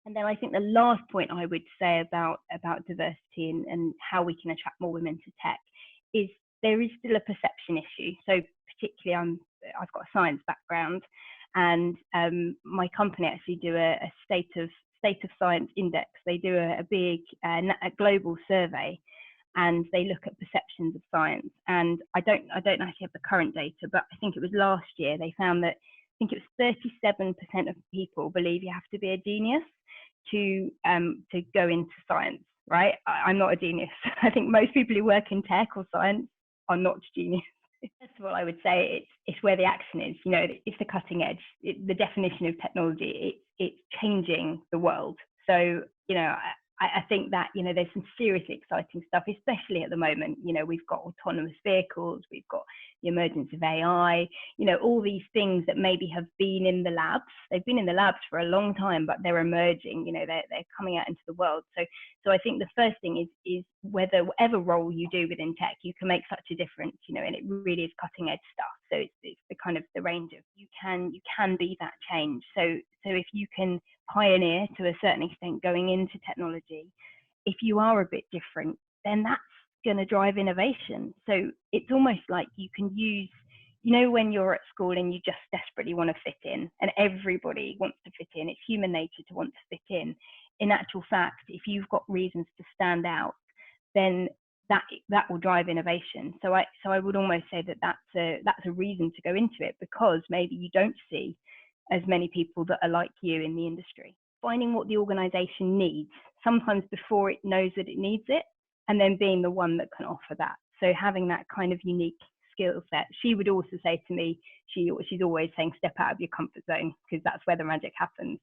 And then I think the last point I would say about diversity and how we can attract more women to tech is there is still a perception issue. So particularly I've got a science background, and my company actually do a state of science index. They do a big a global survey, and they look at perceptions of science. And I don't actually have the current data, but I think it was last year they found that I think it was 37% of people believe you have to be a genius to go into science, right? I'm not a genius. I think most people who work in tech or science are not genius. First of all, I would say it's where the action is. You know, it's the cutting edge. The definition of technology. It's changing the world. So, you know, I think that, you know, there's some seriously exciting stuff, especially at the moment. You know, we've got autonomous vehicles, we've got the emergence of AI, you know, all these things that maybe have been in the labs. They've been in the labs for a long time, but they're emerging, you know, they're coming out into the world. So I think the first thing is whatever role you do within tech, you can make such a difference, you know, and it really is cutting edge stuff. So it's the kind of the range of you can be that change. So if you can pioneer to a certain extent going into technology, if you are a bit different, then that's going to drive innovation. So it's almost like you can use, you know, when you're at school and you just desperately want to fit in, and everybody wants to fit in, it's human nature to want to fit in. In actual fact, if you've got reasons to stand out, then that will drive innovation. So I would almost say that that's a reason to go into it, because maybe you don't see as many people that are like you in the industry. Finding what the organization needs, sometimes before it knows that it needs it, and then being the one that can offer that. So having that kind of unique skill set. She would also say to me, she's always saying, step out of your comfort zone, because that's where the magic happens.